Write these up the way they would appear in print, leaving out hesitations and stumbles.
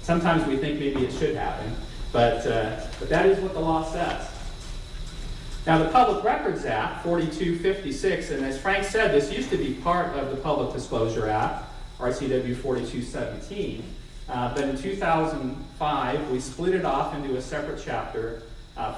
Sometimes we think maybe it should happen, but that is what the law says. Now, the Public Records Act, 4256, and as Frank said, this used to be part of the Public Disclosure Act, RCW 4217, but in 2005, we split it off into a separate chapter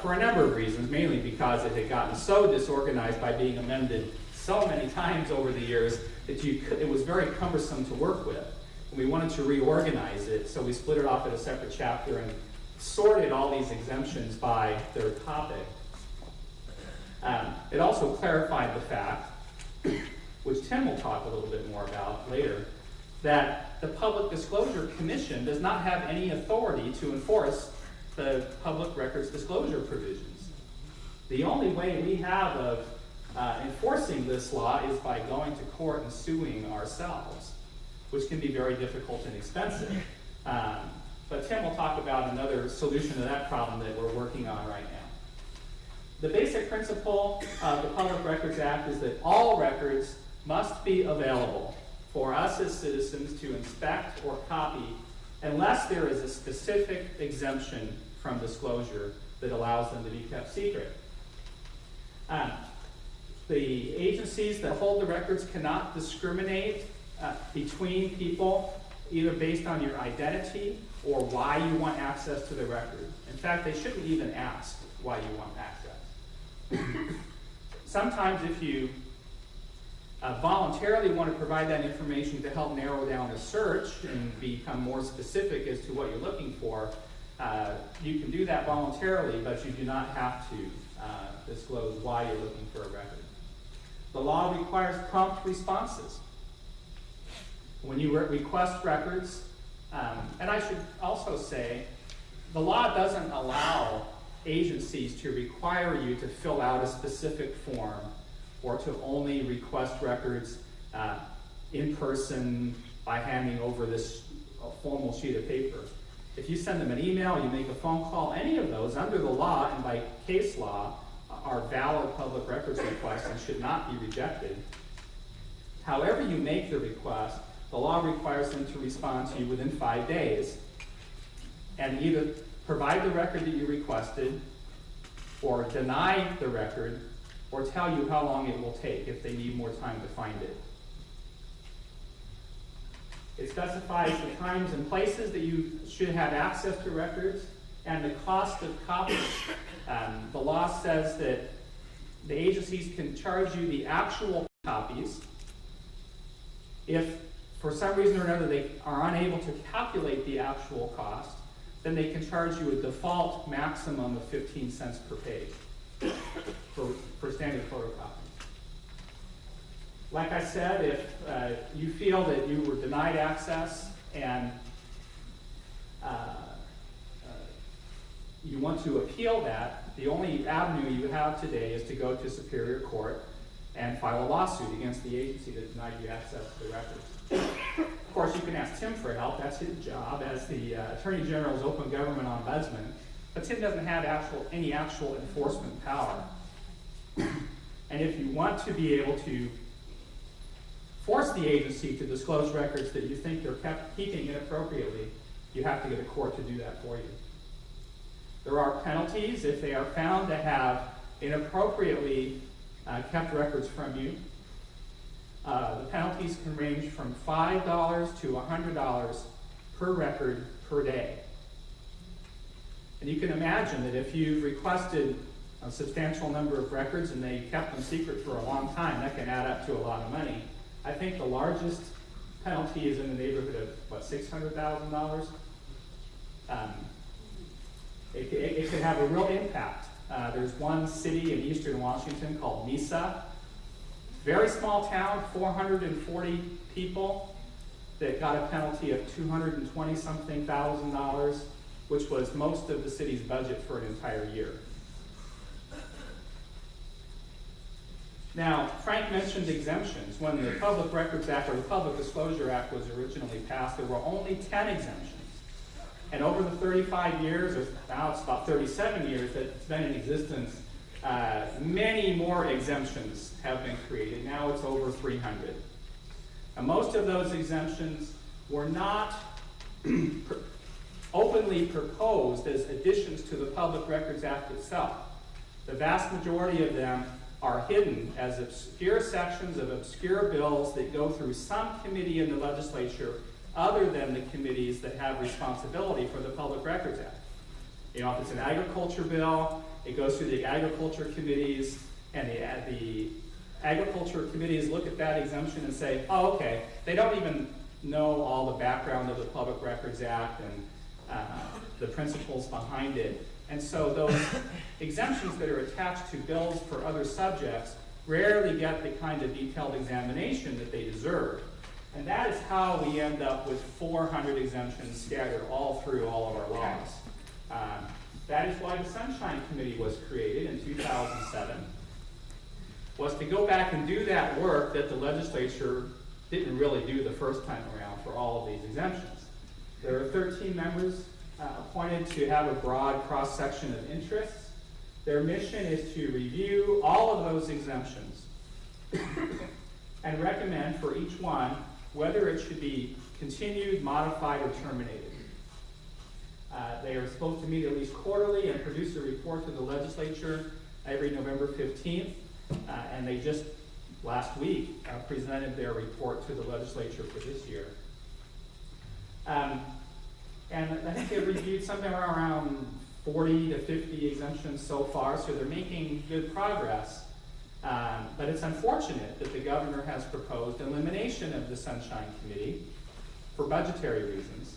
for a number of reasons, mainly because it had gotten so disorganized by being amended so many times over the years that it was very cumbersome to work with. And we wanted to reorganize it, so we split it off at a separate chapter and sorted all these exemptions by their topic. It also clarified the fact, which Tim will talk a little bit more about later, that the Public Disclosure Commission does not have any authority to enforce the public records disclosure provisions. The only way we have of enforcing this law is by going to court and suing ourselves, which can be very difficult and expensive. But Tim will talk about another solution to that problem that we're working on right now. The basic principle of the Public Records Act is that all records must be available for us as citizens to inspect or copy unless there is a specific exemption from disclosure that allows them to be kept secret. The agencies that hold the records cannot discriminate between people either based on your identity or why you want access to the record. In fact, they shouldn't even ask why you want access. Sometimes if you voluntarily want to provide that information to help narrow down a search and become more specific as to what you're looking for, you can do that voluntarily, but you do not have to disclose why you're looking for a record. The law requires prompt responses. When you request records, and I should also say, the law doesn't allow agencies to require you to fill out a specific form or to only request records in person by handing over this formal sheet of paper. If you send them an email, you make a phone call, any of those under the law and by case law are valid public records requests and should not be rejected. However you make the request, the law requires them to respond to you within 5 days and either provide the record that you requested or deny the record or tell you how long it will take if they need more time to find it. It specifies the times and places that you should have access to records and the cost of copies. The law says that the agencies can charge you the actual copies. If for some reason or another they are unable to calculate the actual cost, then they can charge you a default maximum of 15 cents per page for standard photocopies. Like I said, if you feel that you were denied access and you want to appeal that, the only avenue you have today is to go to Superior Court and file a lawsuit against the agency that denied you access to the records. Of course, you can ask Tim for help. That's his job as the Attorney General's Open Government Ombudsman. But Tim doesn't have any actual enforcement power. And if you want to be able to force the agency to disclose records that you think they're keeping inappropriately, you have to get a court to do that for you. There are penalties if they are found to have inappropriately kept records from you. The penalties can range from $5 to $100 per record per day. And you can imagine that if you requested a substantial number of records and they kept them secret for a long time, that can add up to a lot of money. I think the largest penalty is in the neighborhood of, what, $600,000? It could have a real impact. There's one city in eastern Washington called Mesa. Very small town, 440 people, that got a penalty of $220-something thousand, which was most of the city's budget for an entire year. Now, Frank mentioned exemptions. When the Public Records Act or the Public Disclosure Act was originally passed, there were only 10 exemptions. And over the 35 years, or now it's about 37 years that it's been in existence, many more exemptions have been created. Now it's over 300. And most of those exemptions were not openly proposed as additions to the Public Records Act itself. The vast majority of them are hidden as obscure sections of obscure bills that go through some committee in the legislature other than the committees that have responsibility for the Public Records Act. You know, if it's an agriculture bill, it goes through the agriculture committees, and the agriculture committees look at that exemption and say, oh, okay, they don't even know all the background of the Public Records Act and the principles behind it. And so those exemptions that are attached to bills for other subjects rarely get the kind of detailed examination that they deserve. And that is how we end up with 400 exemptions scattered all through all of our laws. That is why the Sunshine Committee was created in 2007, was to go back and do that work that the legislature didn't really do the first time around for all of these exemptions. There are 13 members appointed to have a broad cross-section of interests. Their mission is to review all of those exemptions and recommend for each one whether it should be continued, modified, or terminated. They are supposed to meet at least quarterly and produce a report to the legislature every November 15th, and they just last week presented their report to the legislature for this year. And I think they've reviewed somewhere around 40 to 50 exemptions so far, so they're making good progress. But it's unfortunate that the governor has proposed elimination of the Sunshine Committee for budgetary reasons,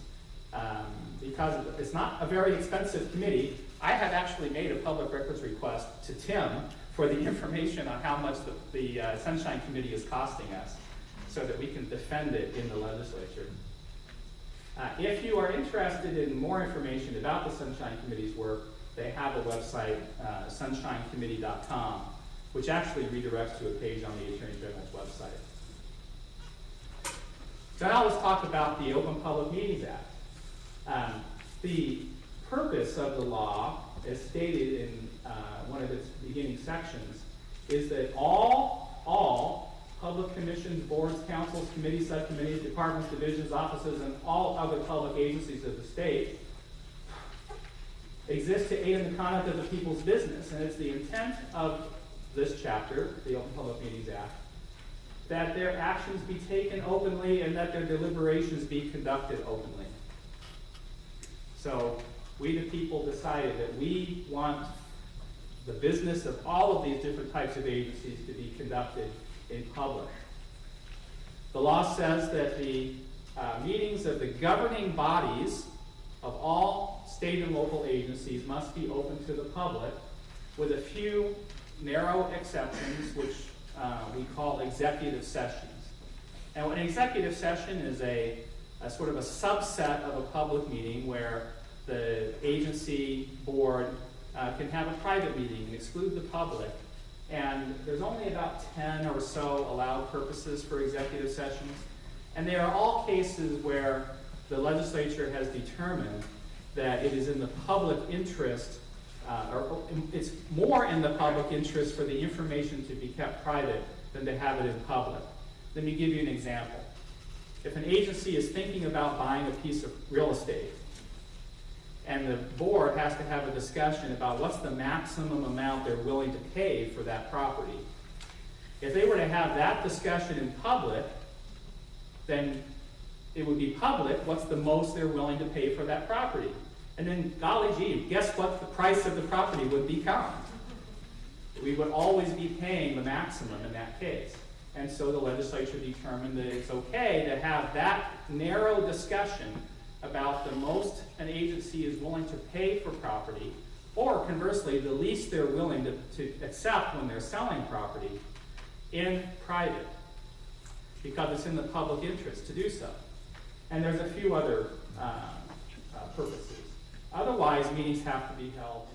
because it's not a very expensive committee. I have actually made a public records request to Tim for the information on how much the Sunshine Committee is costing us so that we can defend it in the legislature. If you are interested in more information about the Sunshine Committee's work, they have a website, sunshinecommittee.com, which actually redirects to a page on the Attorney General's website. So now let's talk about the Open Public Meetings Act. The purpose of the law, as stated in one of its beginning sections, is that all public commissions, boards, councils, committees, subcommittees, departments, divisions, offices, and all other public agencies of the state exist to aid in the conduct of the people's business. And it's the intent of this chapter, the Open Public Meetings Act, that their actions be taken openly and that their deliberations be conducted openly. So we the people decided that we want the business of all of these different types of agencies to be conducted in public. The law says that the meetings of the governing bodies of all state and local agencies must be open to the public, with a few narrow exceptions, which we call executive sessions. And an executive session is a sort of a subset of a public meeting where the agency board can have a private meeting and exclude the public. And there's only about 10 or so allowed purposes for executive sessions. And they are all cases where the legislature has determined that it is in the public interest, or it's more in the public interest for the information to be kept private than to have it in public. Let me give you an example. If an agency is thinking about buying a piece of real estate, and the board has to have a discussion about what's the maximum amount they're willing to pay for that property. If they were to have that discussion in public, then it would be public what's the most they're willing to pay for that property. And then, golly gee, guess what the price of the property would become? We would always be paying the maximum in that case. And so the legislature determined that it's okay to have that narrow discussion about the most an agency is willing to pay for property, or conversely, the least they're willing to accept when they're selling property, in private, because it's in the public interest to do so. And there's a few other purposes. Otherwise, meetings have to be held